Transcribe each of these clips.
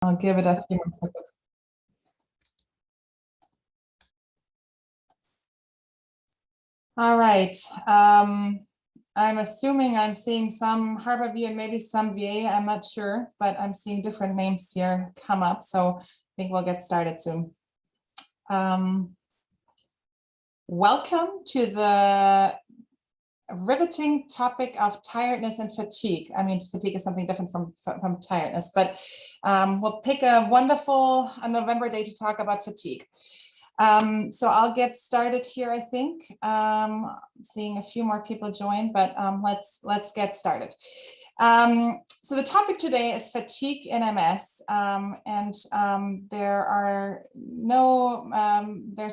I'll give it a few more seconds. All right. I'm assuming I'm seeing some Harborview and maybe some VA. I'm not sure, but I'm seeing different names here come up. So I think we'll get started soon. Welcome to the riveting topic of tiredness and fatigue. I mean, fatigue is something different from tiredness, but we'll pick a wonderful November day to talk about fatigue. So I'll get started here, I think. Seeing a few more people join, but let's get started. So the topic today is fatigue in MS, and there's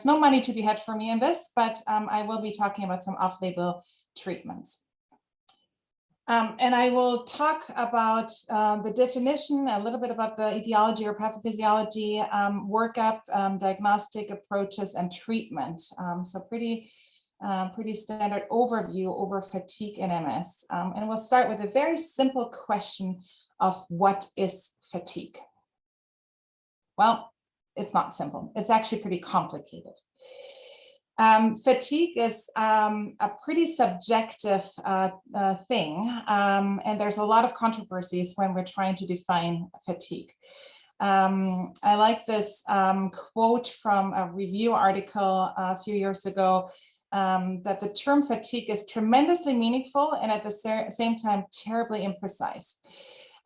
no money to be had for me in this, but I will be talking about some off-label treatments. And I will talk about the definition, a little bit about the etiology or pathophysiology, workup, diagnostic approaches, and treatment. So pretty standard overview over fatigue in MS. And we'll start with a very simple question of what is fatigue? Well, it's not simple. It's actually pretty complicated. Fatigue is a pretty subjective thing, and there's a lot of controversies when we're trying to define fatigue. I like this quote from a review article a few years ago, that the term fatigue is tremendously meaningful and at the same time terribly imprecise.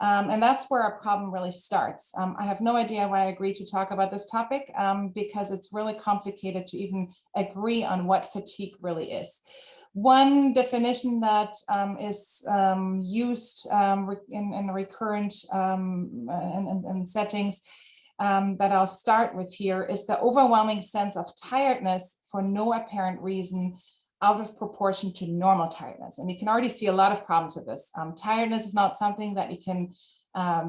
And that's where our problem really starts. I have no idea why I agreed to talk about this topic, because it's really complicated to even agree on what fatigue really is. One definition that is used in recurrent settings that I'll start with here is the overwhelming sense of tiredness for no apparent reason out of proportion to normal tiredness. And you can already see a lot of problems with this. Tiredness is not something that you can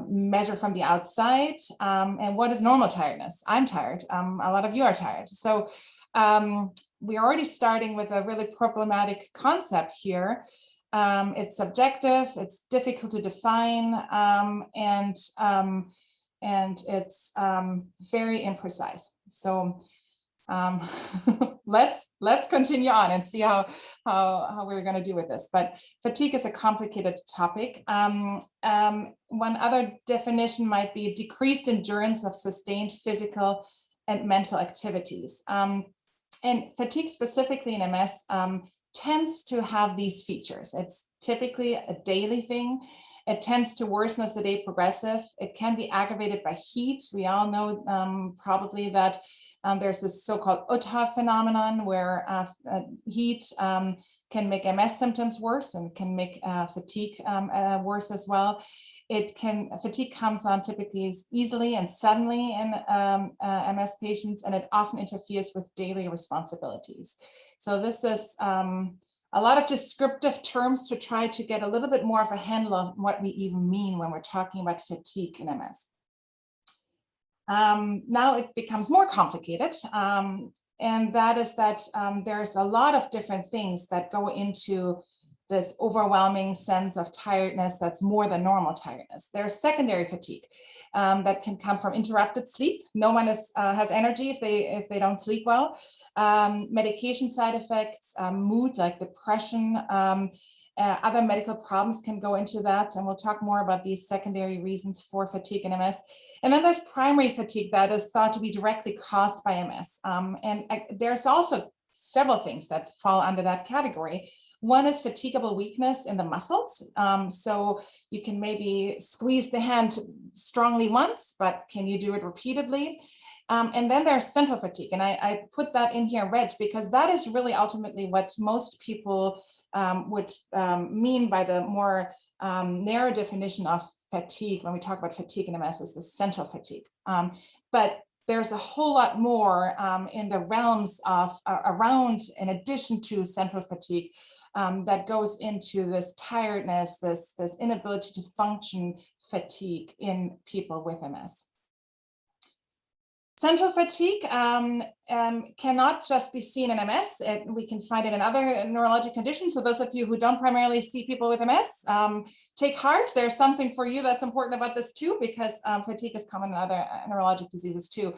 measure from the outside. And what is normal tiredness? I'm tired. A lot of you are tired. So we're already starting with a really problematic concept here. It's subjective, it's difficult to define, and it's very imprecise. So let's continue on and see how we're going to do with this. But fatigue is a complicated topic. One other definition might be decreased endurance of sustained physical and mental activities. And fatigue specifically in MS tends to have these features. It's typically a daily thing. It tends to worsen as the day progresses. It can be aggravated by heat. We all know probably that there's this so-called UTH phenomenon where heat can make MS symptoms worse and can make fatigue worse as well. Fatigue comes on typically easily and suddenly in MS patients, and it often interferes with daily responsibilities. So this is a lot of descriptive terms to try to get a little bit more of a handle on what we even mean when we're talking about fatigue in MS. Now it becomes more complicated, and that is that there's a lot of different things that go into this overwhelming sense of tiredness that's more than normal tiredness. There's secondary fatigue that can come from interrupted sleep. No one has energy if they don't sleep well. Medication side effects, mood like depression, other medical problems can go into that, and we'll talk more about these secondary reasons for fatigue in MS. And then there's primary fatigue that is thought to be directly caused by MS. And there's also several things that fall under that category. One is fatigable weakness in the muscles. So you can maybe squeeze the hand strongly once, but can you do it repeatedly? And then there's central fatigue. And I put that in here red because that is really ultimately what most people would mean by the more narrow definition of fatigue when we talk about fatigue in MS is the central fatigue. But there's a whole lot more in the realms of around, in addition to central fatigue, that goes into this tiredness, this inability to function fatigue in people with MS. Central fatigue cannot just be seen in MS. We can find it in other neurologic conditions. So those of you who don't primarily see people with MS, take heart. There's something for you that's important about this too, because fatigue is common in other neurologic diseases too.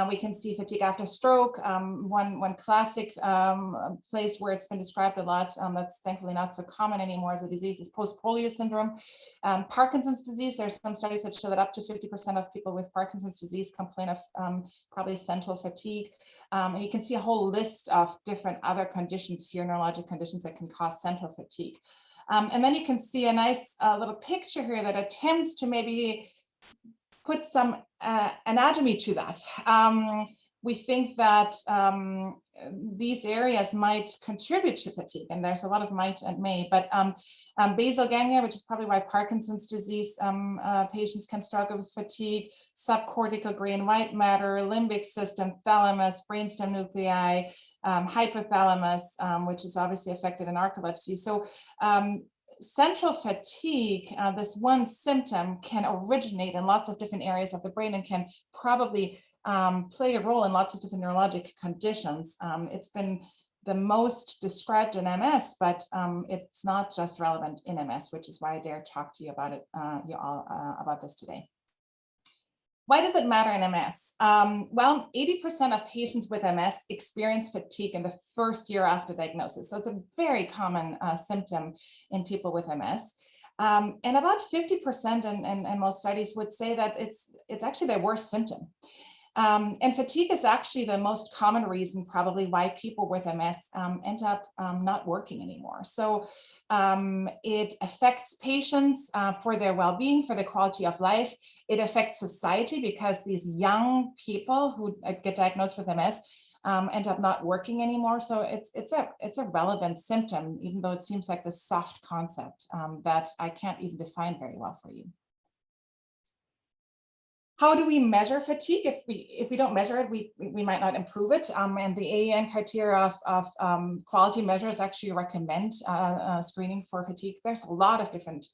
We can see fatigue after stroke. One classic place where it's been described a lot, that's thankfully not so common anymore as a disease, is post-polio syndrome. Parkinson's disease, there's some studies that show that up to 50% of people with Parkinson's disease complain of probably central fatigue. And you can see a whole list of different other conditions here, neurologic conditions that can cause central fatigue. And then you can see a nice little picture here that attempts to maybe put some anatomy to that. We think that these areas might contribute to fatigue, and there's a lot of might and may, but basal ganglia, which is probably why Parkinson's disease patients can struggle with fatigue, subcortical gray and white matter, limbic system, thalamus, brainstem nuclei, hypothalamus, which is obviously affected in narcolepsy. So central fatigue, this one symptom, can originate in lots of different areas of the brain and can probably play a role in lots of different neurologic conditions. It's been the most described in MS, but it's not just relevant in MS, which is why I dare talk to you about it, about this today. Why does it matter in MS? Well, 80% of patients with MS experience fatigue in the first year after diagnosis. So it's a very common symptom in people with MS. And about 50% in most studies would say that it's actually their worst symptom. And fatigue is actually the most common reason probably why people with MS end up not working anymore. So it affects patients for their well-being, for their quality of life. It affects society because these young people who get diagnosed with MS end up not working anymore. So it's a relevant symptom, even though it seems like this soft concept that I can't even define very well for you. How do we measure fatigue? If we don't measure it, we might not improve it. And the AEN criteria of quality measures actually recommend screening for fatigue. There's a lot of different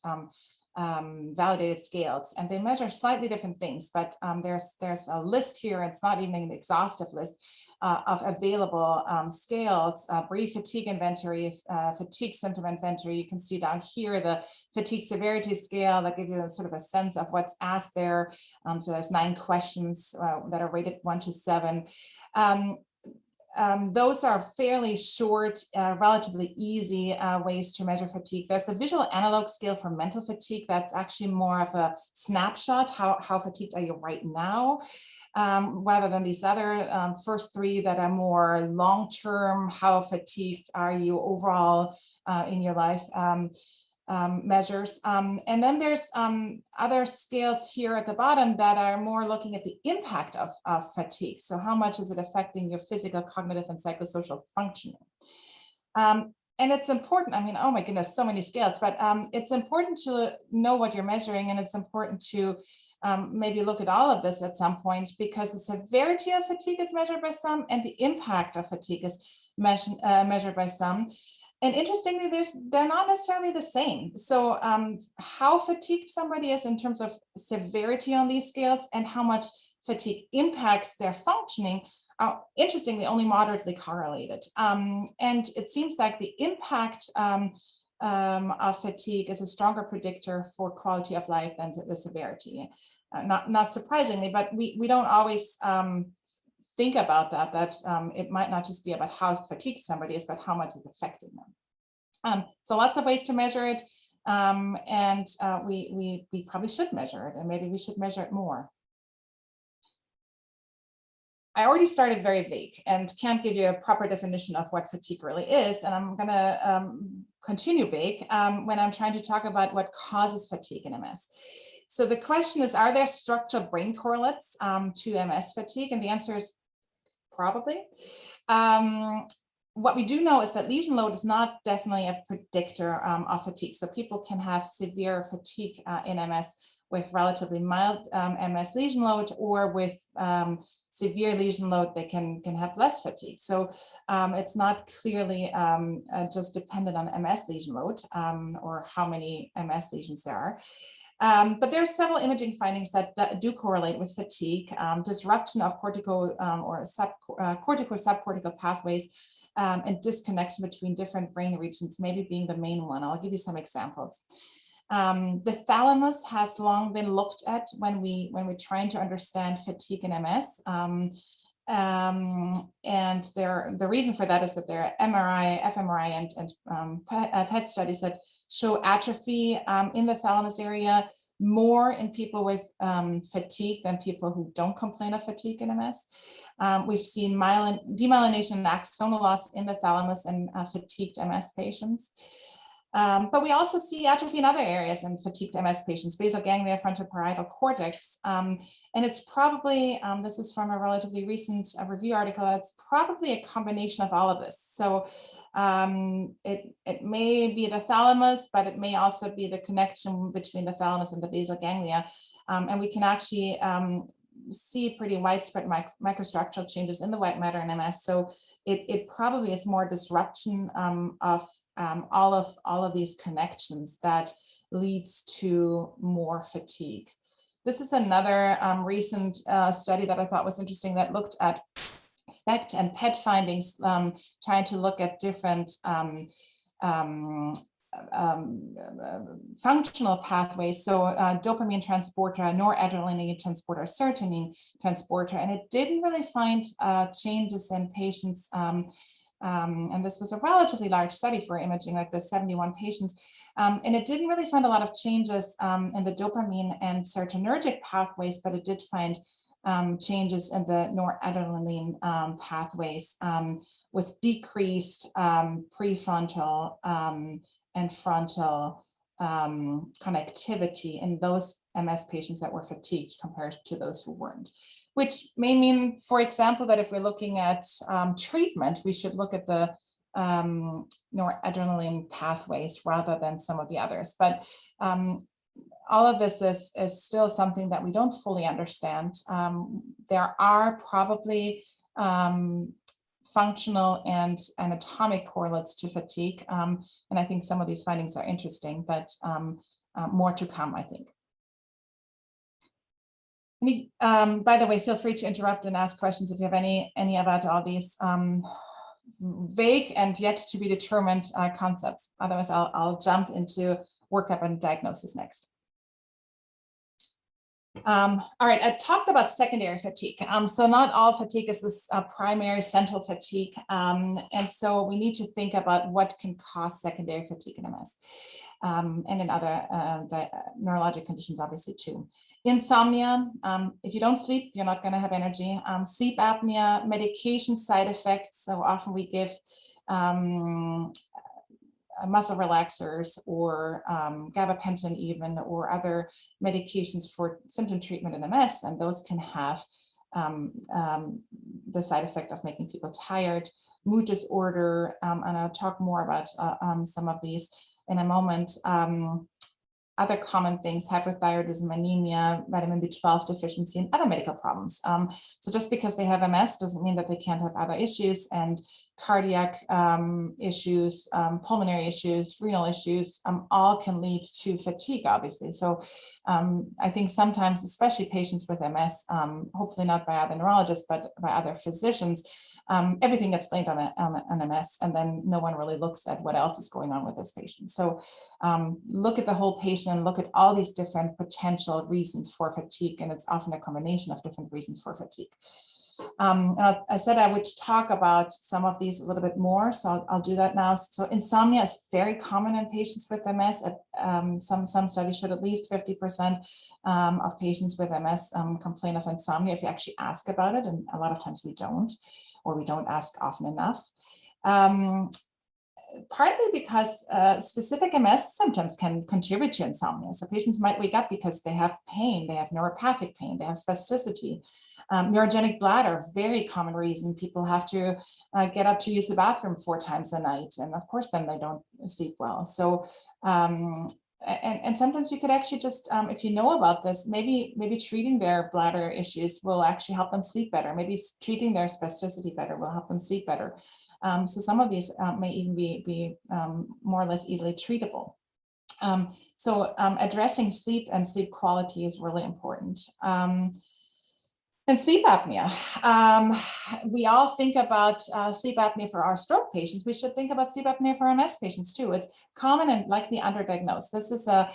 validated scales, and they measure slightly different things, but there's a list here. It's not even an exhaustive list of available scales, brief fatigue inventory, fatigue symptom inventory. You can see down here the fatigue severity scale that gives you sort of a sense of what's asked there. So there's 9 questions that are rated 1 to 7. Those are fairly short, relatively easy ways to measure fatigue. There's the visual analog scale for mental fatigue. That's actually more of a snapshot. How fatigued are you right now? Rather than these other first 3 that are more long-term, how fatigued are you overall in your life measures. And then there's other scales here at the bottom that are more looking at the impact of fatigue. So how much is it affecting your physical, cognitive, and psychosocial functioning? And it's important, I mean, oh my goodness, so many scales, but it's important to know what you're measuring, and it's important to maybe look at all of this at some point, because the severity of fatigue is measured by some and the impact of fatigue is measured by some. And interestingly, they're not necessarily the same. So how fatigued somebody is in terms of severity on these scales and how much fatigue impacts their functioning are interestingly only moderately correlated. And it seems like the impact of fatigue is a stronger predictor for quality of life than the severity. Not surprisingly, but we don't always think about that it might not just be about how fatigued somebody is, but how much is affecting them. So lots of ways to measure it, and we probably should measure it, and maybe we should measure it more. I already started very vague and can't give you a proper definition of what fatigue really is, and I'm going to continue vague when I'm trying to talk about what causes fatigue in MS. So the question is, are there structural brain correlates to MS fatigue? And the answer is probably. What we do know is that lesion load is not definitely a predictor of fatigue. So people can have severe fatigue in MS with relatively mild MS lesion load, or with severe lesion load, they can have less fatigue. So it's not clearly just dependent on MS lesion load or how many MS lesions there are. But there are several imaging findings that do correlate with fatigue, disruption of cortico-subcortical pathways, and disconnection between different brain regions, maybe being the main one. I'll give you some examples. The thalamus has long been looked at when we're trying to understand fatigue in MS. And the reason for that is that there are MRI, fMRI, and PET studies that show atrophy in the thalamus area more in people with fatigue than people who don't complain of fatigue in MS. We've seen demyelination and axonal loss in the thalamus in fatigued MS patients. But we also see atrophy in other areas in fatigued MS patients, basal ganglia, frontoparietal cortex. And it's probably, this is from a relatively recent review article, it's probably a combination of all of this. So it may be the thalamus, but it may also be the connection between the thalamus and the basal ganglia. And we can actually see pretty widespread microstructural changes in the white matter in MS. So it probably is more disruption of all of these connections that leads to more fatigue. This is another recent study that I thought was interesting that looked at SPECT and PET findings, trying to look at different functional pathways, so dopamine transporter, noradrenaline transporter, serotonin transporter, and it didn't really find changes in patients. And this was a relatively large study for imaging, like the 71 patients, and it didn't really find a lot of changes in the dopamine and serotonergic pathways, but it did find changes in the noradrenaline pathways with decreased prefrontal and frontal connectivity in those MS patients that were fatigued compared to those who weren't, which may mean, for example, that if we're looking at treatment, we should look at the noradrenaline pathways rather than some of the others. But all of this is still something that we don't fully understand. There are probably functional and anatomic correlates to fatigue. And I think some of these findings are interesting, but more to come, I think. By the way, feel free to interrupt and ask questions if you have any about all these vague and yet to be determined concepts. Otherwise, I'll jump into workup and diagnosis next. All right, I talked about secondary fatigue. So not all fatigue is this primary central fatigue. And so we need to think about what can cause secondary fatigue in MS and in other neurologic conditions, obviously, too. Insomnia, if you don't sleep, you're not going to have energy. Sleep apnea, medication side effects. So often we give muscle relaxers or gabapentin even, or other medications for symptom treatment in MS, and those can have the side effect of making people tired. Mood disorder, and I'll talk more about some of these in a moment. Other common things, hyperthyroidism, anemia, vitamin B12 deficiency, and other medical problems. So just because they have MS doesn't mean that they can't have other issues, and cardiac issues, pulmonary issues, renal issues, all can lead to fatigue, obviously. So I think sometimes, especially patients with MS, hopefully not by other neurologists, but by other physicians, everything gets blamed on MS, and then no one really looks at what else is going on with this patient. So look at the whole patient and look at all these different potential reasons for fatigue, and it's often a combination of different reasons for fatigue. I said I would talk about some of these a little bit more, so I'll do that now. So insomnia is very common in patients with MS. Some studies showed at least 50% of patients with MS complain of insomnia if you actually ask about it, and a lot of times we don't, or we don't ask often enough. Partly because specific MS symptoms can contribute to insomnia. So patients might wake up because they have pain, they have neuropathic pain, they have spasticity. Neurogenic bladder, very common reason people have to get up to use the bathroom 4 times a night. And of course, then they don't sleep well. So, and sometimes you could actually just, if you know about this, maybe treating their bladder issues will actually help them sleep better. Maybe treating their spasticity better will help them sleep better. So some of these may even be more or less easily treatable. Addressing sleep and sleep quality is really important. And sleep apnea. We all think about sleep apnea for our stroke patients. We should think about sleep apnea for MS patients too. It's common and likely underdiagnosed. This is a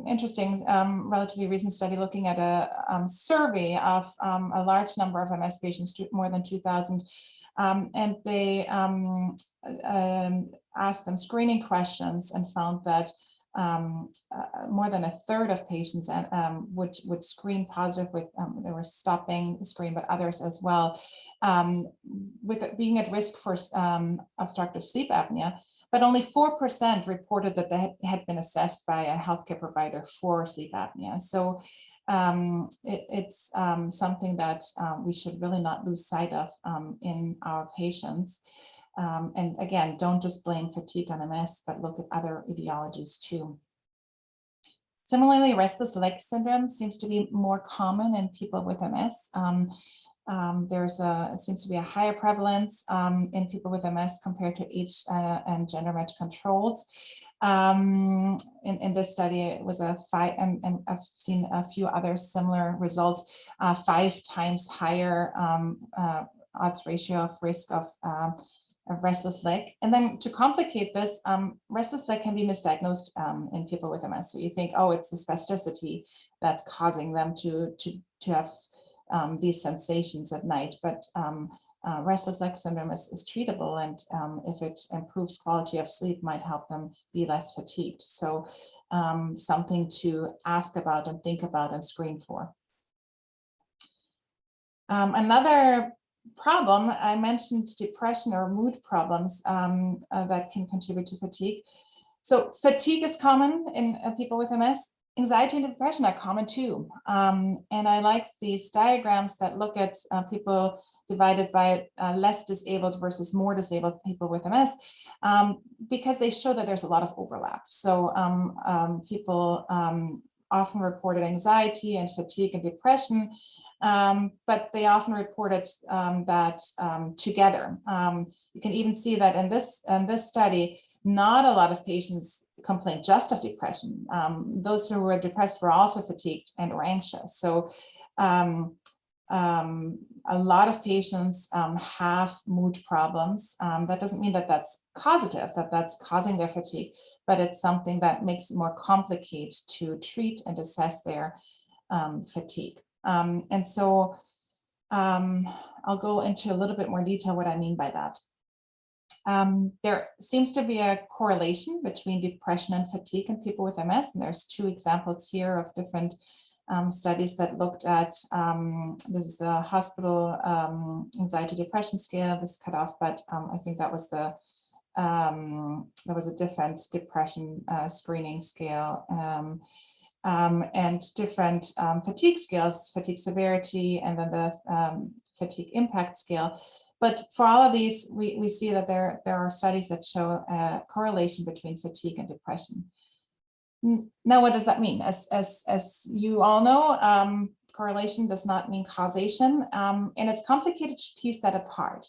interesting, relatively recent study looking at a survey of a large number of MS patients, more than 2,000. And they asked them screening questions and found that more than a third of patients would screen positive with, they were stopping the screen, but others as well, with it being at risk for obstructive sleep apnea. But only 4% reported that they had been assessed by a healthcare provider for sleep apnea. So it's something that we should really not lose sight of in our patients. And again, don't just blame fatigue on MS, but look at other etiologies too. Similarly, restless leg syndrome seems to be more common in people with MS. It seems to be a higher prevalence in people with MS compared to age and gender match controls. In this study, it was a 5, and I've seen a few other similar results, 5 times higher odds ratio of risk of a restless leg. And then to complicate this, restless leg can be misdiagnosed in people with MS. So you think, oh, it's the spasticity that's causing them to have these sensations at night. But restless leg syndrome is treatable, and if it improves quality of sleep, might help them be less fatigued. So something to ask about and think about and screen for. Another problem, I mentioned depression or mood problems that can contribute to fatigue. So fatigue is common in people with MS. Anxiety and depression are common too. And I like these diagrams that look at people divided by less disabled versus more disabled people with MS, because they show that there's a lot of overlap. So people often reported anxiety and fatigue and depression, but they often reported that together. You can even see that in this study, not a lot of patients complained just of depression. Those who were depressed were also fatigued and or anxious. So a lot of patients have mood problems. That doesn't mean that that's causative, that that's causing their fatigue, but it's something that makes it more complicated to treat and assess their fatigue. And so I'll go into a little bit more detail what I mean by that. There seems to be a correlation between depression and fatigue in people with MS, and there's 2 examples here of different studies that looked at, this is the hospital anxiety depression scale, this cut off, but I think that was there was a different depression screening scale, and different fatigue scales, fatigue severity, and then the fatigue impact scale. But for all of these, we see that there are studies that show a correlation between fatigue and depression. Now, what does that mean? As you all know, correlation does not mean causation, and it's complicated to piece that apart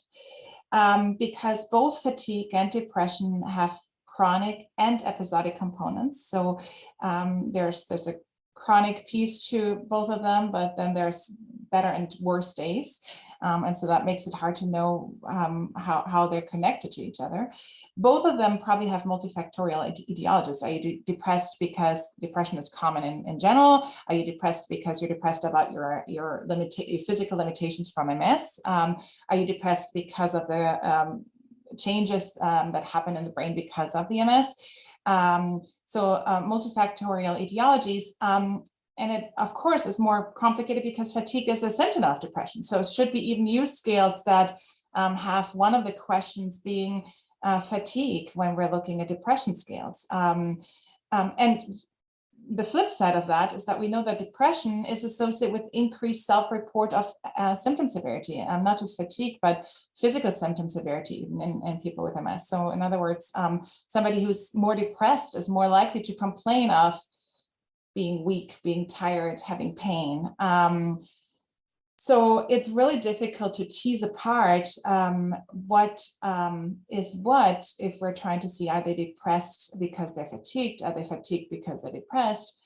because both fatigue and depression have chronic and episodic components. So there's a chronic piece to both of them, but then there's better and worse days. And so that makes it hard to know how they're connected to each other. Both of them probably have multifactorial etiologies. Are you depressed because depression is common in general? Are you depressed because you're depressed about your physical limitations from MS? Are you depressed because of the changes that happen in the brain because of the MS? So multifactorial etiologies. And it, of course, is more complicated because fatigue is a symptom of depression. So it should be even use scales that have one of the questions being fatigue when we're looking at depression scales. And the flip side of that is that we know that depression is associated with increased self-report of symptom severity, not just fatigue, but physical symptom severity even in people with MS. So in other words, somebody who's more depressed is more likely to complain of being weak, being tired, having pain. So it's really difficult to tease apart what is what if we're trying to see, are they depressed because they're fatigued? Are they fatigued because they're depressed?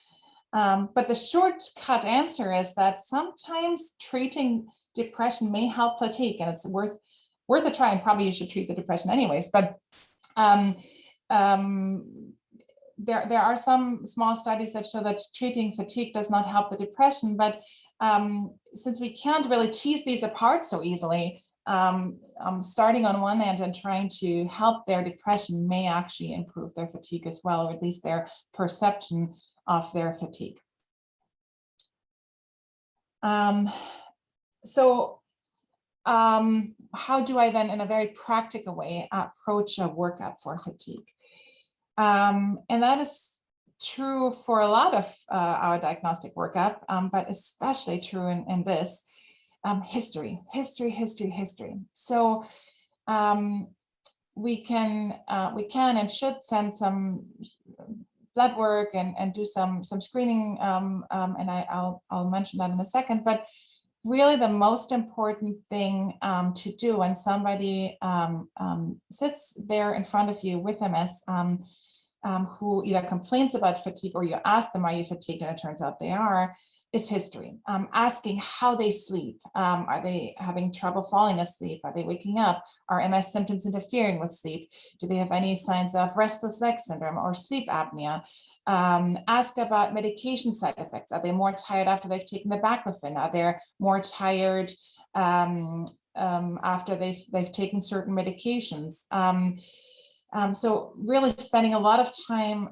But the shortcut answer is that sometimes treating depression may help fatigue, and it's worth a try, and probably you should treat the depression anyways. But there are some small studies that show that treating fatigue does not help the depression, but since we can't really tease these apart so easily, starting on one end and trying to help their depression may actually improve their fatigue as well, or at least their perception of their fatigue. How do I then, in a very practical way, approach a workup for fatigue? And that is true for a lot of our diagnostic workup, but especially true in this history. So we can and should send some blood work and do some screening, and I'll mention that in a second. But really, the most important thing to do when somebody sits there in front of you with MS, who either complains about fatigue, or you ask them, are you fatigued? And it turns out they are, is history. Asking how they sleep. Are they having trouble falling asleep? Are they waking up? Are MS symptoms interfering with sleep? Do they have any signs of restless leg syndrome or sleep apnea? Ask about medication side effects. Are they more tired after they've taken the baclofen? Are they more tired after they've taken certain medications? So really spending a lot of time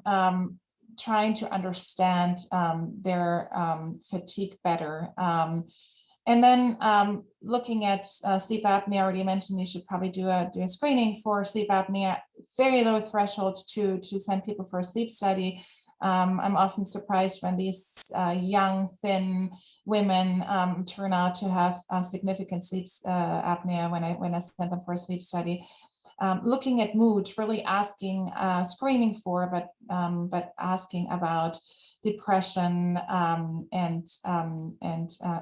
trying to understand their fatigue better. And then looking at sleep apnea. I already mentioned you should probably do a screening for sleep apnea. Very low threshold to send people for a sleep study. I'm often surprised when these young, thin women turn out to have significant sleep apnea when I send them for a sleep study. Looking at mood, really asking, screening for, but asking about depression and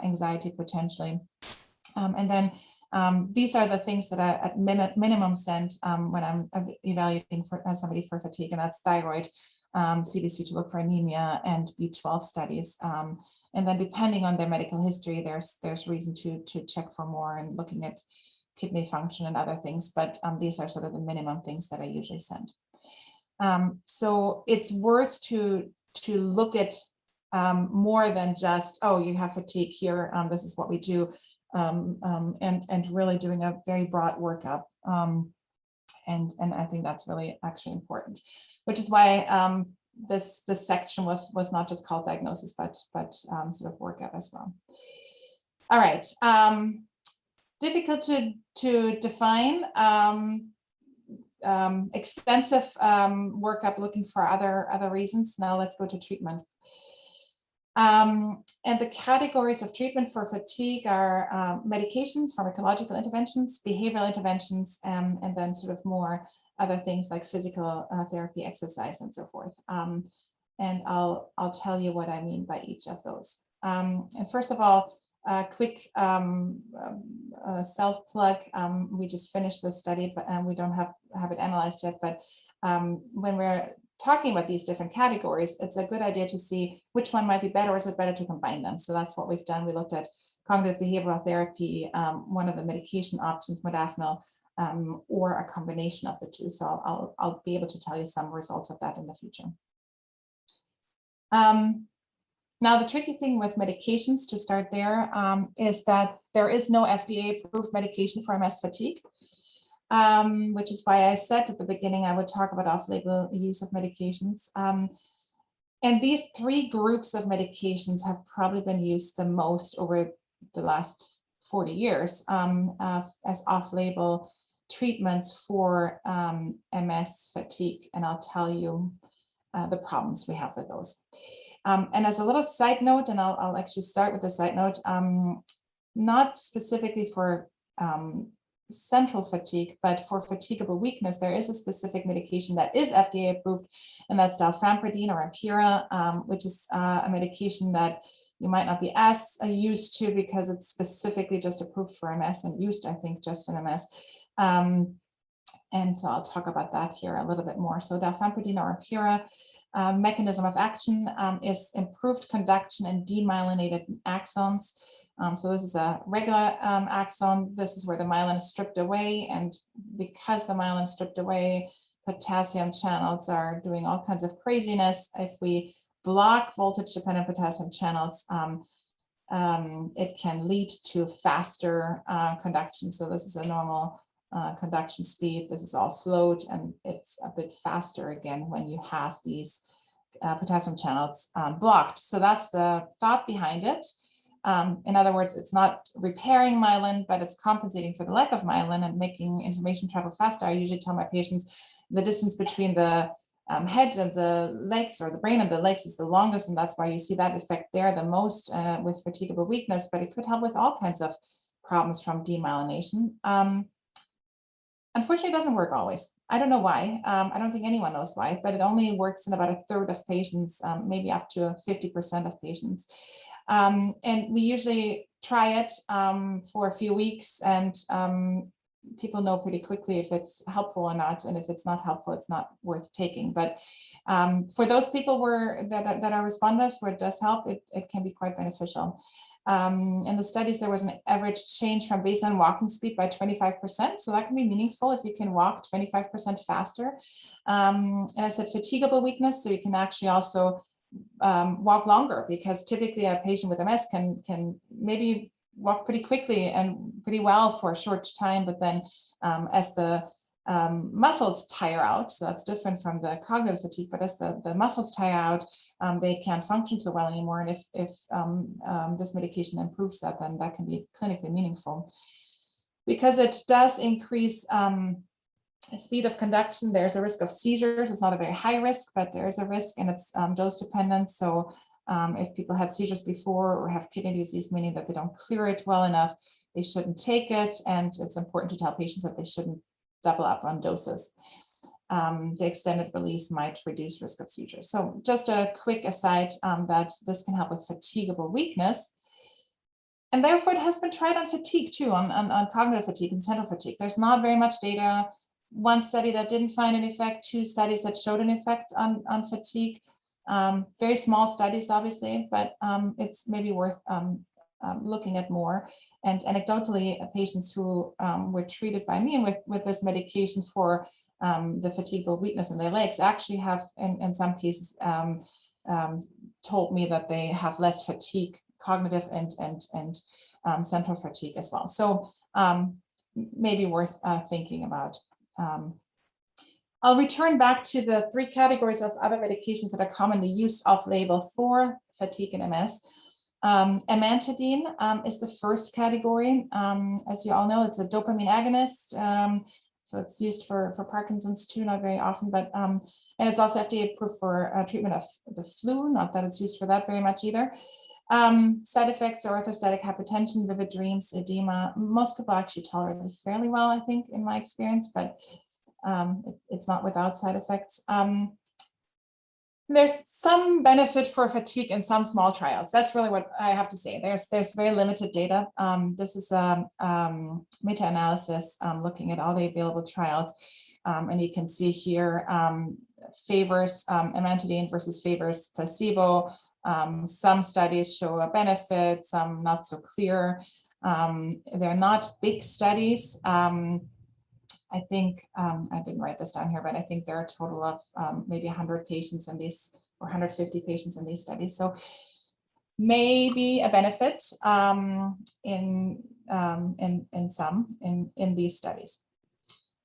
anxiety potentially. And then these are the things that I at minimum send when I'm evaluating for somebody for fatigue, and that's thyroid, CBC to look for anemia, and B12 studies. And then depending on their medical history, there's reason to check for more and looking at kidney function and other things, but these are sort of the minimum things that I usually send. So it's worth to look at more than just, oh, you have fatigue here, this is what we do, and really doing a very broad workup. And I think that's really actually important, which is why this section was not just called diagnosis, but sort of workup as well. All right. Difficult to define. Extensive workup looking for other reasons. Now let's go to treatment. And the categories of treatment for fatigue are medications, pharmacological interventions, behavioral interventions, and then sort of more other things like physical therapy, exercise, and so forth. And I'll tell you what I mean by each of those. And first of all, quick self-plug. We just finished this study, but we don't have it analyzed yet. But when we're talking about these different categories, it's a good idea to see which one might be better, or is it better to combine them? So that's what we've done. We looked at cognitive behavioral therapy, one of the medication options, modafinil, or a combination of the two. So I'll be able to tell you some results of that in the future. Now, the tricky thing with medications, to start there, is that there is no FDA-approved medication for MS fatigue, which is why I said at the beginning I would talk about off-label use of medications. And these three groups of medications have probably been used the most over the last 40 years as off-label treatments for MS fatigue. And I'll tell you the problems we have with those. And as a little side note, and I'll actually start with the side note, not specifically for central fatigue, but for fatigable weakness, there is a specific medication that is FDA approved, and that's dalfampridine or Ampyra, which is a medication that you might not be as used to because it's specifically just approved for MS and used, I think, just in MS. And so I'll talk about that here a little bit more. So dalfampridine or Ampyra, mechanism of action is improved conduction in demyelinated axons. So this is a regular axon. This is where the myelin is stripped away. And because the myelin is stripped away, potassium channels are doing all kinds of craziness. If we block voltage-dependent potassium channels, it can lead to faster conduction. So this is a normal conduction speed. This is all slowed, and it's a bit faster again when you have these potassium channels blocked. So that's the thought behind it. In other words, it's not repairing myelin, but it's compensating for the lack of myelin and making information travel faster. I usually tell my patients the distance between the head and the legs, or the brain and the legs, is the longest, and that's why you see that effect there the most with fatigable weakness, but it could help with all kinds of problems from demyelination. Unfortunately, it doesn't work always. I don't know why. I don't think anyone knows why, but it only works in about a third of patients, maybe up to 50% of patients. And we usually try it for a few weeks, and people know pretty quickly if it's helpful or not. And if it's not helpful, it's not worth taking. But for those people that are responders where it does help, it can be quite beneficial. In the studies, there was an average change from baseline walking speed by 25%. So that can be meaningful if you can walk 25% faster. And I said fatigable weakness, so you can actually also walk longer, because typically a patient with MS can maybe walk pretty quickly and pretty well for a short time, but then as the muscles tire out, so that's different from the cognitive fatigue, but as the muscles tire out, they can't function so well anymore. And if this medication improves that, then that can be clinically meaningful. Because it does increase speed of conduction, there's a risk of seizures. It's not a very high risk, but there is a risk, and it's dose dependent. So if people had seizures before or have kidney disease, meaning that they don't clear it well enough, they shouldn't take it. And it's important to tell patients that they shouldn't double up on doses. The extended release might reduce risk of seizures. So just a quick aside that this can help with fatigable weakness. And therefore, it has been tried on fatigue too, on cognitive fatigue and central fatigue. There's not very much data. One study that didn't find an effect, 2 studies that showed an effect on fatigue. Very small studies, obviously, but it's maybe worth looking at more. And anecdotally, patients who were treated by me with this medication for the fatigable weakness in their legs actually have, in some cases, told me that they have less fatigue, cognitive and central fatigue as well. So maybe worth thinking about. I'll return back to the 3 categories of other medications that are commonly used off-label for fatigue and MS. Amantadine is the first category. As you all know, it's a dopamine agonist. So it's used for Parkinson's too, not very often, but and it's also FDA approved for treatment of the flu, not that it's used for that very much either. Side effects are orthostatic hypotension, vivid dreams, edema. Most people actually tolerate it fairly well, I think, in my experience, but it's not without side effects. There's some benefit for fatigue in some small trials. That's really what I have to say. There's very limited data. This is a meta-analysis looking at all the available trials. And you can see here favors amantadine versus favors placebo. Some studies show a benefit, some not so clear. They're not big studies. I think, I didn't write this down here, but I think there are a total of maybe 100 patients in these, or 150 patients in these studies. So maybe a benefit in these studies.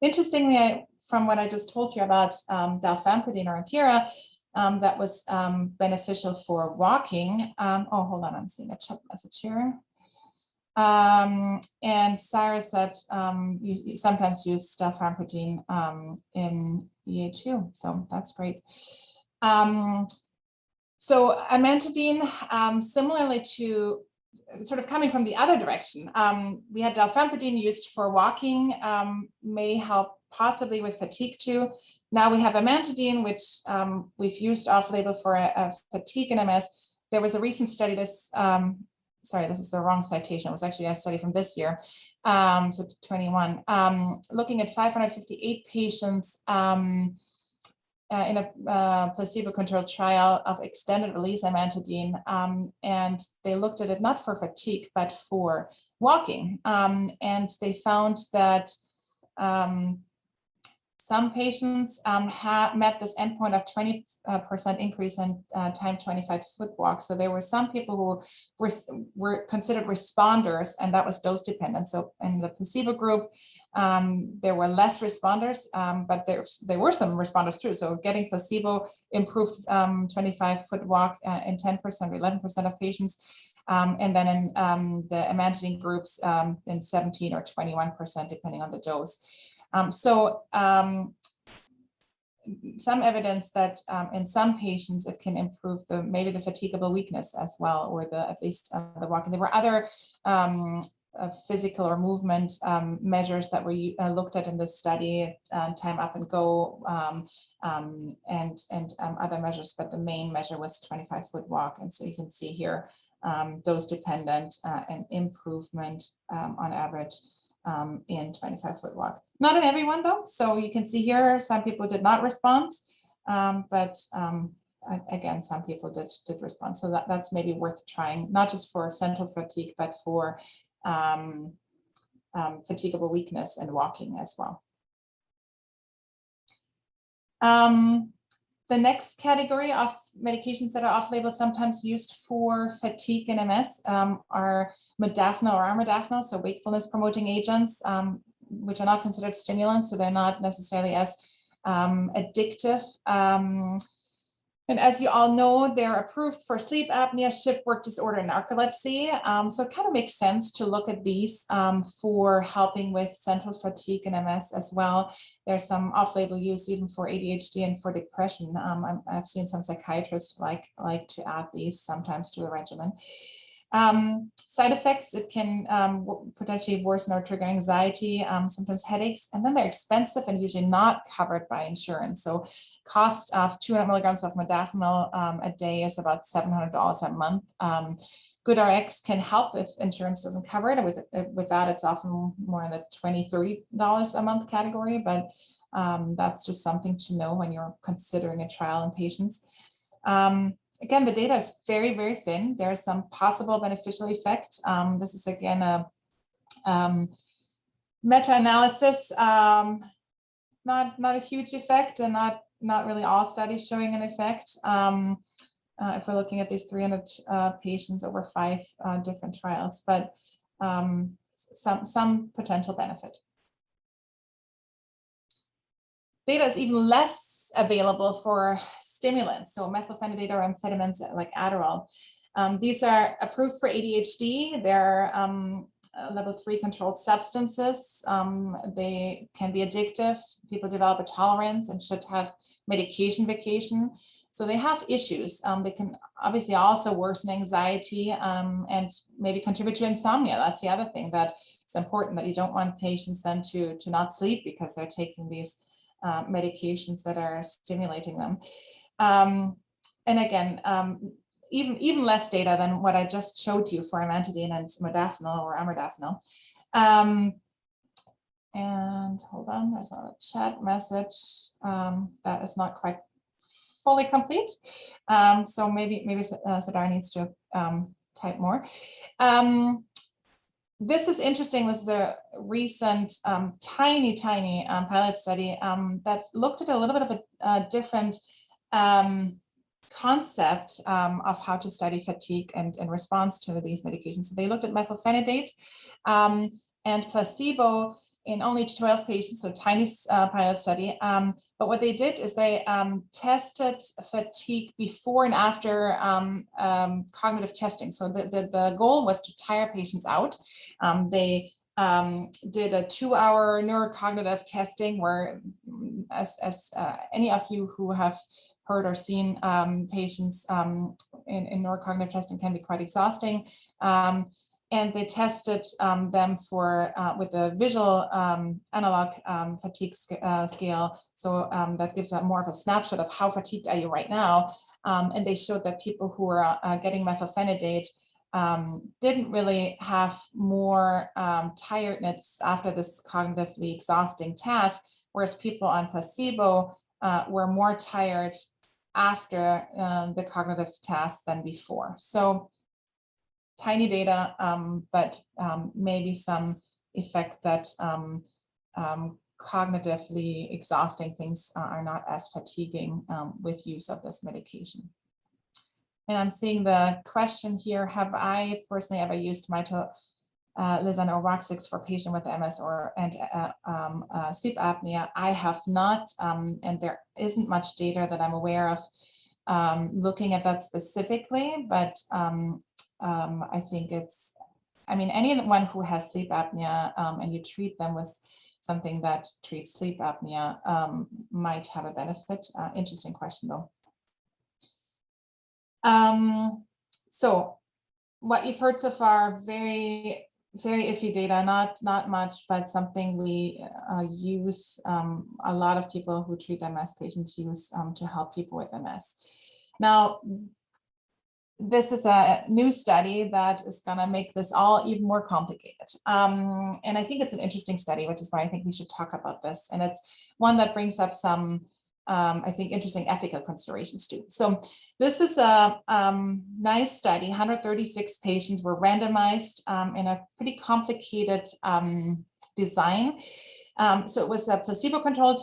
Interestingly, from what I just told you about dalfampridine or Ampyra, that was beneficial for walking. Oh, hold on, I'm seeing a chat message here. And Sarah said you sometimes use dalfampridine in EA2, so that's great. So amantadine, similarly to sort of coming from the other direction, we had dalfampridine used for walking, may help possibly with fatigue too. Now we have amantadine, which we've used off-label for fatigue and MS. there was a recent study, sorry, this is the wrong citation. It was actually a study from this year, so 21, looking at 558 patients in a placebo-controlled trial of extended release amantadine, and they looked at it not for fatigue, but for walking. And they found that some patients met this endpoint of 20% increase in time 25-foot walk. So there were some people who were considered responders, and that was dose dependent. So in the placebo group, there were less responders, but there were some responders too. So getting placebo improved 25-foot walk in 10% or 11% of patients. And then in the amantadine groups in 17 or 21%, depending on the dose. Some evidence that in some patients it can improve maybe the fatigable weakness as well, or at least the walking. There were other physical or movement measures that were looked at in this study, time up and go, and other measures, but the main measure was 25-foot walk. And so you can see here dose dependent and improvement on average in 25-foot walk. Not in everyone though. So you can see here, some people did not respond, but again, some people did respond. So that's maybe worth trying, not just for central fatigue, but for fatigable weakness and walking as well. The next category of medications that are off-label, sometimes used for fatigue and MS, are modafinil or armodafinil, so wakefulness promoting agents, which are not considered stimulants, so they're not necessarily as addictive. And as you all know, they're approved for sleep apnea, shift work disorder, and narcolepsy. So it kind of makes sense to look at these for helping with central fatigue and MS as well. There's some off-label use even for ADHD and for depression. I've seen some psychiatrists like to add these sometimes to a regimen. Side effects, it can potentially worsen or trigger anxiety, sometimes headaches, and then they're expensive and usually not covered by insurance. So cost of 200 milligrams of modafinil a day is about $700 a month. GoodRx can help if insurance doesn't cover it. With that, it's often more in the $20, $30 a month category, but that's just something to know when you're considering a trial in patients. Again, the data is very, very thin. There's some possible beneficial effect. This is again a meta-analysis, not a huge effect, and not really all studies showing an effect. If we're looking at these 300 patients over 5 different trials, but some potential benefit. Data is even less available for stimulants, so methylphenidate or amphetamines like Adderall. These are approved for ADHD. They're level 3 controlled substances. They can be addictive. People develop a tolerance and should have medication vacation. So they have issues. They can obviously also worsen anxiety and maybe contribute to insomnia. That's the other thing that it's important, that you don't want patients then to not sleep because they're taking these medications that are stimulating them. And again, even less data than what I just showed you for amantadine and modafinil or armodafinil. And hold on, there's a chat message that is not quite fully complete. So maybe Sadar needs to type more. This is interesting. This is a recent tiny pilot study that looked at a little bit of a different concept of how to study fatigue and in response to these medications. So they looked at methylphenidate and placebo in only 12 patients, so tiny pilot study. But what they did is they tested fatigue before and after cognitive testing. So the goal was to tire patients out. They did a 2-hour neurocognitive testing where, as any of you who have heard or seen patients in neurocognitive testing can be quite exhausting. and they tested them for with a visual analog fatigue scale. So that gives more of a snapshot of how fatigued are you right now. And they showed that people who are getting methylphenidate didn't really have more tiredness after this cognitively exhausting task, whereas people on placebo were more tired after the cognitive task than before. So tiny data, but maybe some effect that cognitively exhausting things are not as fatiguing with use of this medication. And I'm seeing the question here, have I personally ever used mitolizan or Rox for patient with MS or sleep apnea? I have not, and there isn't much data that I'm aware of looking at that specifically, but I think it's, I mean, anyone who has sleep apnea and you treat them with something that treats sleep apnea might have a benefit. Interesting question though. So what you've heard so far, very iffy data, not much, but something we use, a lot of people who treat MS patients use to help people with MS. Now, this is a new study that is going to make this all even more complicated. And I think it's an interesting study, which is why I think we should talk about this. And it's one that brings up some, I think, interesting ethical considerations too. So this is a nice study. 136 patients were randomized in a pretty complicated design. So it was a placebo-controlled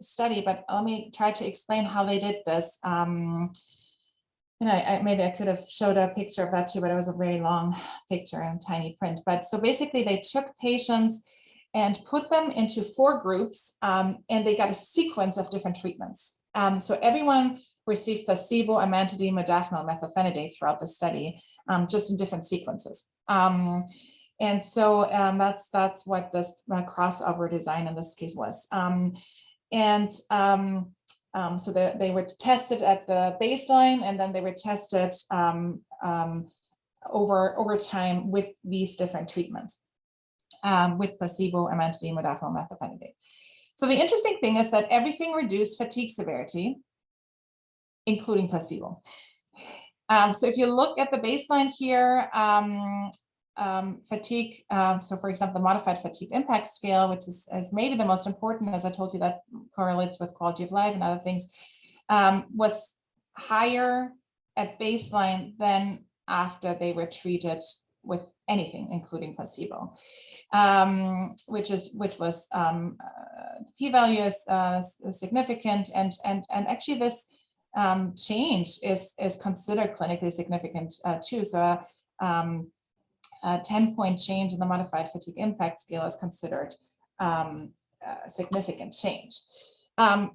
study, but let me try to explain how they did this. Maybe I could have showed a picture of that too, but it was a very long picture and tiny print. But so basically they took patients and put them into 4 groups and they got a sequence of different treatments. So everyone received placebo, amantadine, modafinil, methylphenidate throughout the study, just in different sequences. And so that's what this crossover design in this case was. So they were tested at the baseline, and then they were tested over time with these different treatments, with placebo, amantadine, modafinil, methylphenidate. So the interesting thing is that everything reduced fatigue severity, including placebo. So if you look at the baseline here, fatigue, so for example, the modified fatigue impact scale, which is maybe the most important, as I told you, that correlates with quality of life and other things, was higher at baseline than after they were treated with anything, including placebo, which was p-value is significant, and actually this change is considered clinically significant too. So a 10-point change in the modified fatigue impact scale is considered significant change. Yeah,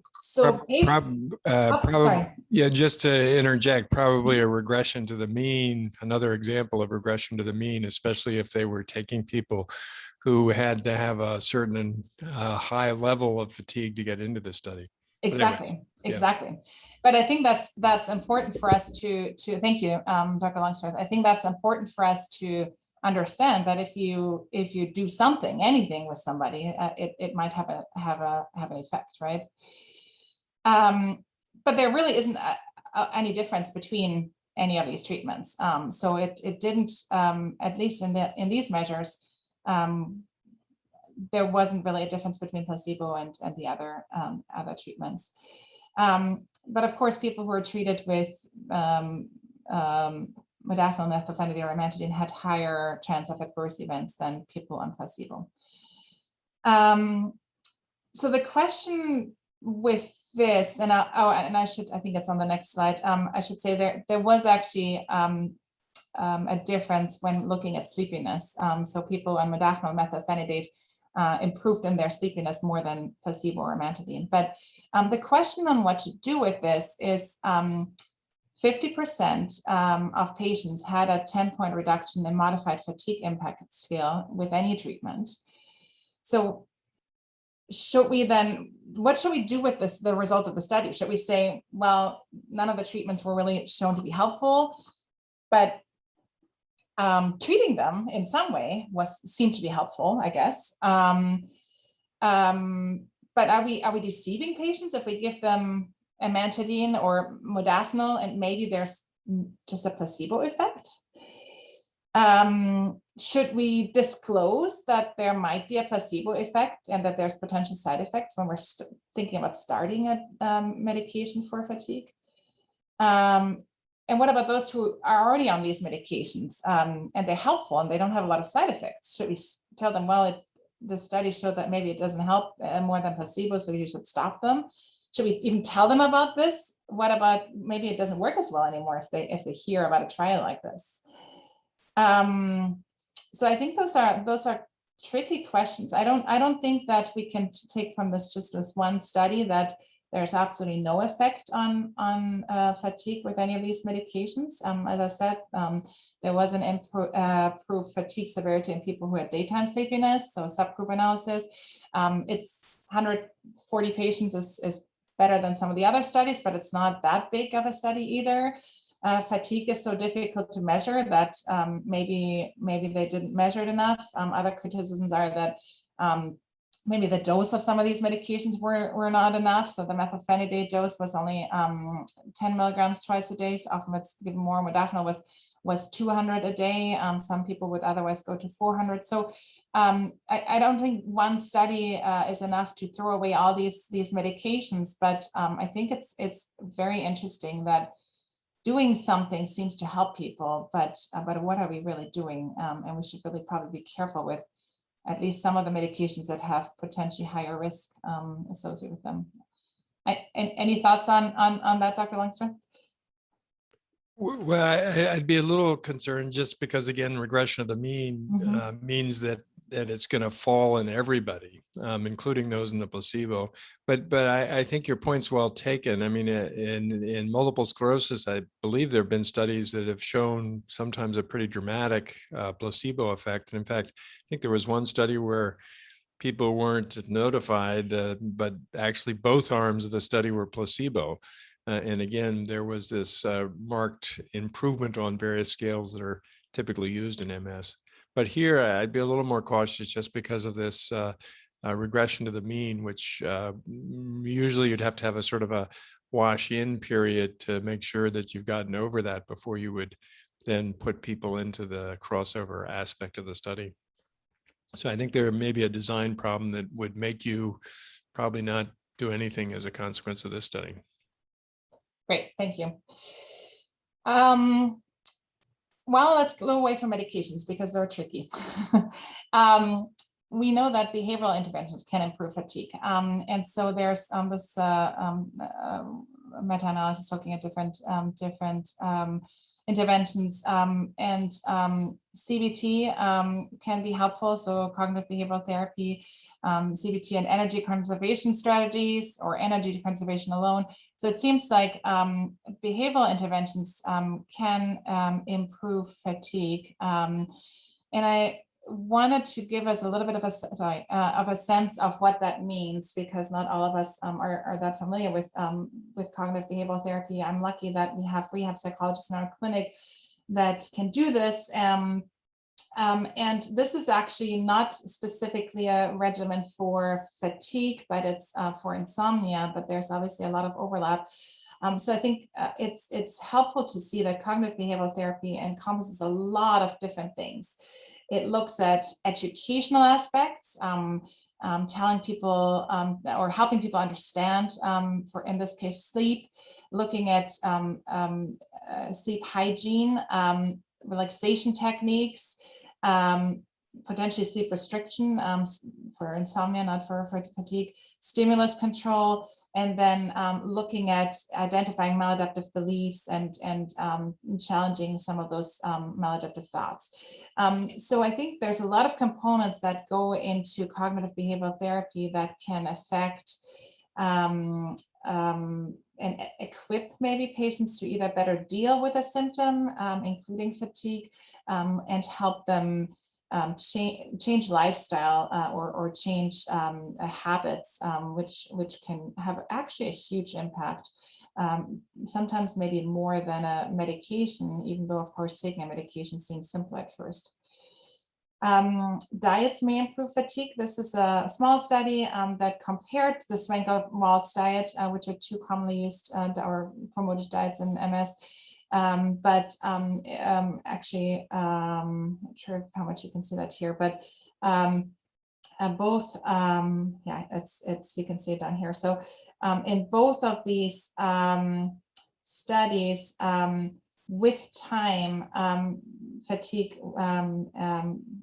just to interject, probably a regression to the mean, another example of regression to the mean, especially if they were taking people who had to have a certain high level of fatigue to get into the study. Exactly. But I think that's important for us to thank you, Dr. Longstreth. I think that's important for us to understand that if you do something, anything with somebody, it might have an effect, right? But there really isn't any difference between any of these treatments. So it didn't, at least in these measures, there wasn't really a difference between placebo and the other treatments. But of course, people who were treated with modafinil, methylphenidate, or amantadine had higher chance of adverse events than people on placebo. So the question with this, and I think it's on the next slide. I should say there was actually a difference when looking at sleepiness. So people on modafinil, methylphenidate improved in their sleepiness more than placebo or amantadine. But the question on what to do with this is 50% of patients had a 10-point reduction in modified fatigue impact scale with any treatment. So what should we do with the results of the study? Should we say, well, none of the treatments were really shown to be helpful, but treating them in some way seemed to be helpful, I guess. But are we deceiving patients if we give them amantadine or modafinil and maybe there's just a placebo effect? Should we disclose that there might be a placebo effect and that there's potential side effects when we're thinking about starting a medication for fatigue? And what about those who are already on these medications and they're helpful and they don't have a lot of side effects? Should we tell them, well, the study showed that maybe it doesn't help more than placebo, so you should stop them? Should we even tell them about this? What about maybe it doesn't work as well anymore if they hear about a trial like this? So I think those are tricky questions. I don't think that we can take from this just this one study that there's absolutely no effect on fatigue with any of these medications. As I said, there was an improved fatigue severity in people who had daytime sleepiness, so subgroup analysis. It's 140 patients is better than some of the other studies, but it's not that big of a study either. Fatigue is so difficult to measure that maybe they didn't measure it enough. Other criticisms are that maybe the dose of some of these medications were not enough. So the methylphenidate dose was only 10 milligrams twice a day. So often it's given more. Modafinil was 200 a day. Some people would otherwise go to 400. So I don't think one study is enough to throw away all these medications. But I think it's very interesting that doing something seems to help people. But what are we really doing? And we should really probably be careful with at least some of the medications that have potentially higher risk associated with them. Any thoughts on that, Dr. Longstreet? Well, I'd be a little concerned just because, again, regression of the mean means that it's going to fall in everybody, including those in the placebo. But I think your point's well taken. I mean, in multiple sclerosis, I believe there have been studies that have shown sometimes a pretty dramatic placebo effect. And in fact, I think there was one study where people weren't notified, but actually both arms of the study were placebo. And again, there was this marked improvement on various scales that are typically used in MS. But here, I'd be a little more cautious just because of this regression to the mean, which usually you'd have to have a sort of a wash-in period to make sure that you've gotten over that before you would then put people into the crossover aspect of the study. So I think there may be a design problem that would make you probably not do anything as a consequence of this study. Great, thank you. Well, let's go away from medications because they're tricky. We know that behavioral interventions can improve fatigue. And so there's this meta-analysis looking at different interventions, and CBT can be helpful. So cognitive behavioral therapy, CBT and energy conservation strategies, or energy conservation alone. So it seems like behavioral interventions can improve fatigue. And I wanted to give us a little bit of a sense of what that means, because not all of us are that familiar with cognitive behavioral therapy. I'm lucky that we have rehab psychologists in our clinic that can do this. And this is actually not specifically a regimen for fatigue, but it's for insomnia, but there's obviously a lot of overlap. So I think it's helpful to see that cognitive behavioral therapy encompasses a lot of different things. It looks at educational aspects, telling people or helping people understand, for in this case, sleep, looking at sleep hygiene, relaxation techniques, potentially sleep restriction for insomnia, not for fatigue, stimulus control, and then looking at identifying maladaptive beliefs and challenging some of those maladaptive thoughts. So I think there's a lot of components that go into cognitive behavioral therapy that can affect and equip maybe patients to either better deal with a symptom, including fatigue, and help them change lifestyle or change habits, which can have actually a huge impact. Sometimes maybe more than a medication, even though of course taking a medication seems simple at first. Diets may improve fatigue. This is a small study that compared the Swank-Waltz diet, which are two commonly used or promoted diets in MS. Actually, not sure how much you can see that here, but both, yeah, it's you can see it down here. So in both of these studies, with time, fatigue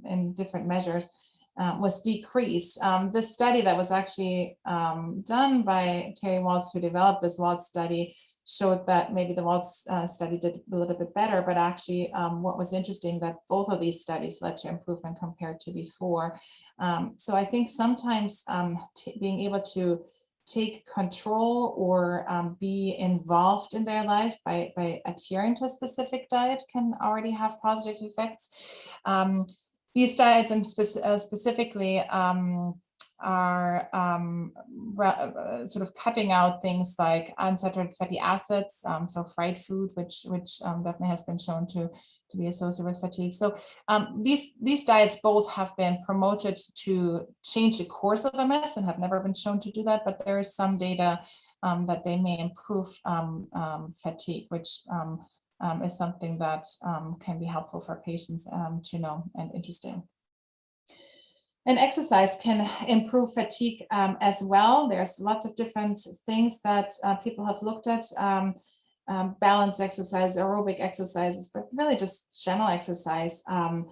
in different measures was decreased. This study that was actually done by Terry Waltz, who developed this Waltz study, showed that maybe the Waltz study did a little bit better, but actually what was interesting that both of these studies led to improvement compared to before. So I think sometimes being able to take control or be involved in their life by adhering to a specific diet can already have positive effects. These diets and specifically are sort of cutting out things like unsaturated fatty acids, so fried food, which definitely has been shown to be associated with fatigue. So these diets both have been promoted to change the course of MS and have never been shown to do that, but there is some data that they may improve fatigue, which is something that can be helpful for patients to know and interesting. And exercise can improve fatigue as well. There's lots of different things that people have looked at. Balance exercise, aerobic exercises, but really just general exercise can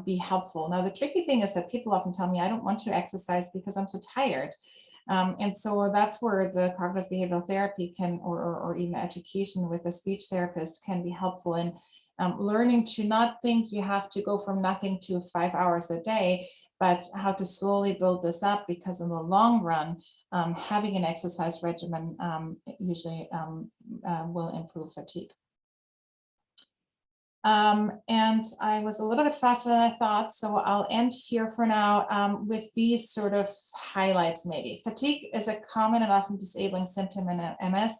be helpful. Now, the tricky thing is that people often tell me, I don't want to exercise because I'm so tired. And so that's where the cognitive behavioral therapy can, or even education with a speech therapist can be helpful in learning to not think you have to go from nothing to 5 hours a day, but how to slowly build this up, because in the long run, having an exercise regimen usually will improve fatigue. And I was a little bit faster than I thought, so I'll end here for now with these sort of highlights maybe. Fatigue is a common and often disabling symptom in MS.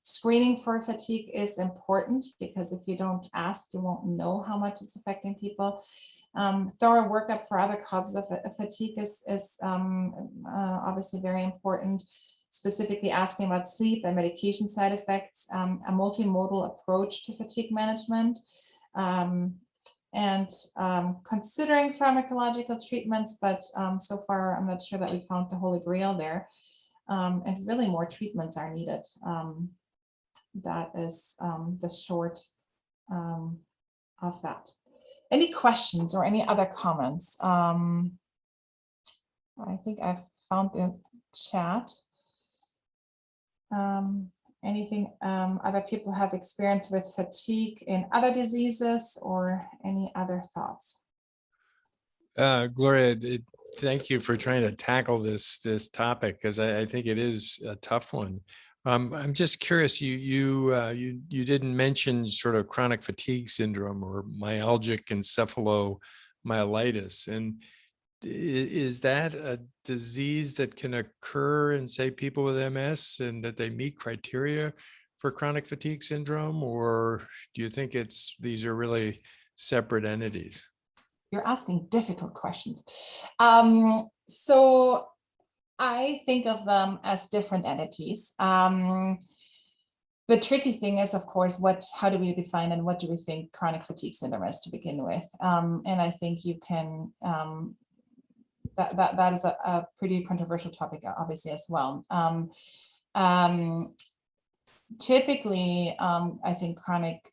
Screening for fatigue is important because if you don't ask, you won't know how much it's affecting people. Thorough workup for other causes of fatigue is obviously very important. Specifically asking about sleep and medication side effects, a multimodal approach to fatigue management, and considering pharmacological treatments, but so far I'm not sure that we found the holy grail there, and really more treatments are needed. That is the short of that. Any questions or any other comments? I think I've found the chat. Anything other people have experience with fatigue in other diseases or any other thoughts? Gloria, thank you for trying to tackle this topic, because I think it is a tough one. I'm just curious, you didn't mention sort of chronic fatigue syndrome or myalgic encephalomyelitis, and is that a disease that can occur in, say, people with MS, and that they meet criteria for chronic fatigue syndrome, or do you think these are really separate entities? You're asking difficult questions. So I think of them as different entities. The tricky thing is, of course, how do we define and what do we think chronic fatigue syndrome is to begin with? And I think you can, that is a pretty controversial topic, obviously, as well. Typically, I think chronic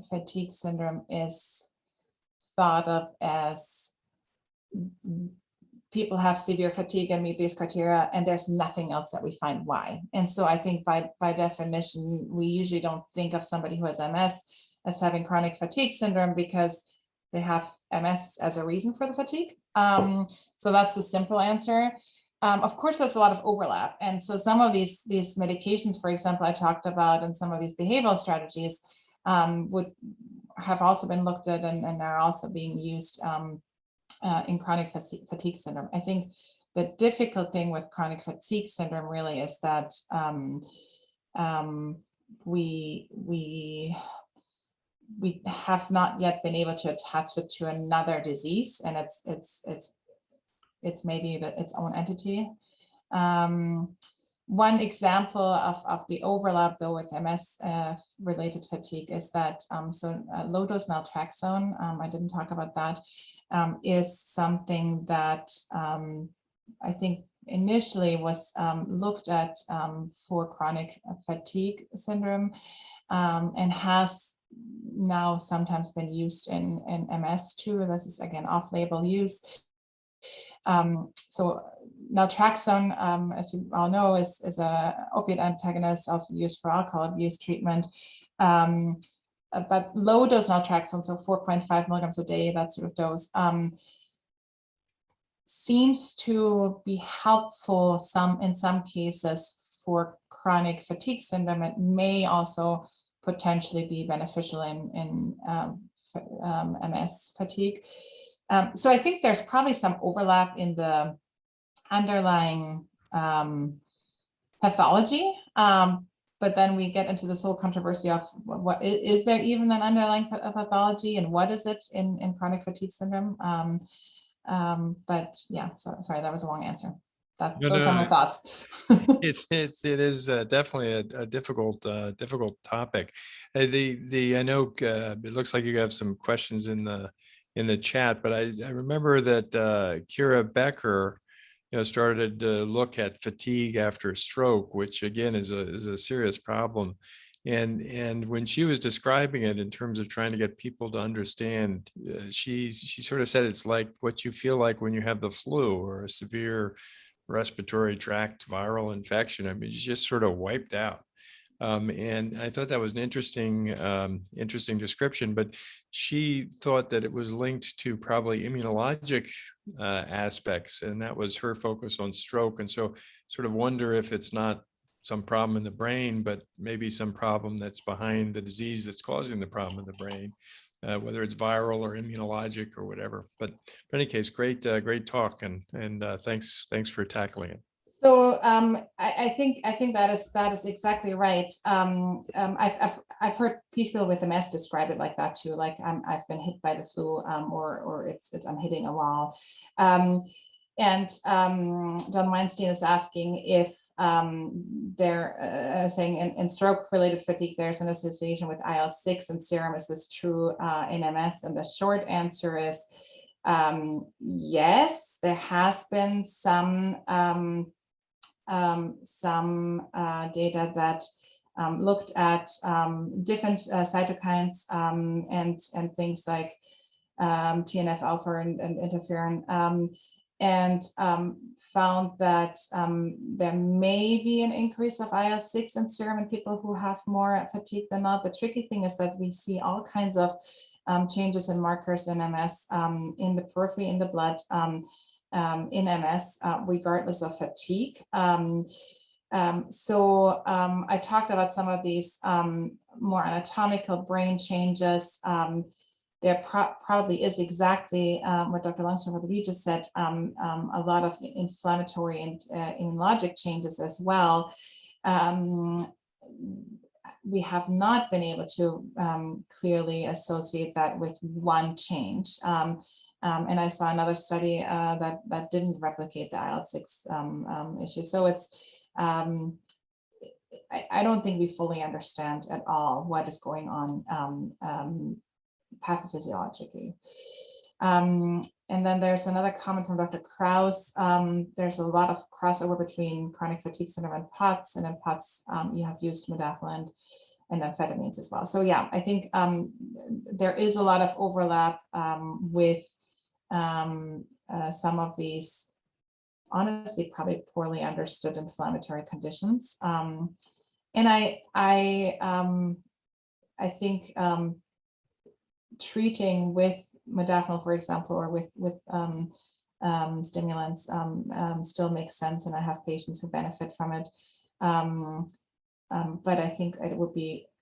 fatigue syndrome is thought of as people have severe fatigue and meet these criteria, and there's nothing else that we find why. And so I think by definition, we usually don't think of somebody who has MS as having chronic fatigue syndrome because they have MS as a reason for the fatigue. So that's the simple answer. Of course, there's a lot of overlap. And so some of these medications, for example, I talked about, and some of these behavioral strategies have also been looked at and are also being used in chronic fatigue syndrome. I think the difficult thing with chronic fatigue syndrome really is that we have not yet been able to attach it to another disease, and it's maybe its own entity. One example of the overlap, though, with MS related fatigue is that low dose naltrexone, I didn't talk about that, is something that I think initially was looked at for chronic fatigue syndrome, and has now sometimes been used in MS too. This is again off-label use. So naltrexone, as you all know, is a opiate antagonist, also used for alcohol abuse treatment. But low dose naltrexone, so 4.5 milligrams a day, that sort of dose, seems to be helpful in some cases for chronic fatigue syndrome. It may also potentially be beneficial in MS fatigue. So I think there's probably some overlap in the underlying pathology, but then we get into this whole controversy of what is there even an underlying pathology, and what is it in chronic fatigue syndrome? But yeah, sorry, that was a long answer. Those are my thoughts. It is definitely a difficult topic. I know it looks like you have some questions in the chat, but I remember that Kira Becker, started to look at fatigue after stroke, which again is a serious problem. And when she was describing it in terms of trying to get people to understand, she sort of said it's like what you feel like when you have the flu or a severe respiratory tract viral infection. I mean, you just sort of wiped out. And I thought that was an interesting description, but she thought that it was linked to probably immunologic aspects, and that was her focus on stroke. And so sort of wonder if it's not some problem in the brain, but maybe some problem that's behind the disease that's causing the problem in the brain, whether it's viral or immunologic or whatever. But in any case, great talk, and thanks for tackling it. So I think that is exactly right. I've heard people with MS describe it like that too. Like I've been hit by the flu, or it's I'm hitting a wall. And John Weinstein is asking if they're saying in stroke-related fatigue there's an association with IL-6 and serum. Is this true in MS? And the short answer is yes. There has been some data that looked at different cytokines and things like TNF alpha and interferon, and found that there may be an increase of IL-6 in serum in people who have more fatigue than not. The tricky thing is that we see all kinds of changes in markers in MS, in the periphery, in the blood, in MS, regardless of fatigue. So I talked about some of these more anatomical brain changes. There probably is exactly what Dr. Longstreet just said, a lot of inflammatory and immunologic changes as well. We have not been able to clearly associate that with one change. And I saw another study that didn't replicate the IL-6 issue. So it's, I don't think we fully understand at all what is going on pathophysiologically. And then there's another comment from Dr. Krause. There's a lot of crossover between chronic fatigue syndrome and POTS, and in POTS you have used modafinil and amphetamines as well. So yeah, I think there is a lot of overlap with some of these, honestly, probably poorly understood inflammatory conditions. And I think treating with modafinil, for example, or with stimulants still makes sense, and I have patients who benefit from it. But I think it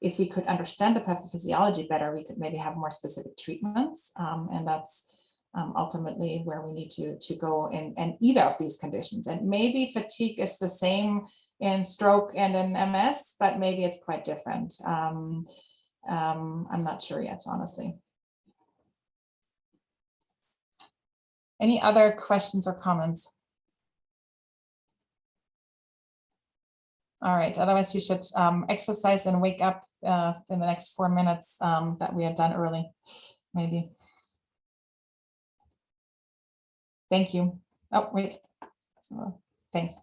if we could understand the pathophysiology better, we could maybe have more specific treatments. And that's ultimately where we need to go in either of these conditions. And maybe fatigue is the same in stroke and in MS, but maybe it's quite different. I'm not sure yet, honestly. Any other questions or comments? All right, otherwise you should exercise and wake up in the next 4 minutes that we had done early, maybe. Thank you. Oh, wait. Thanks.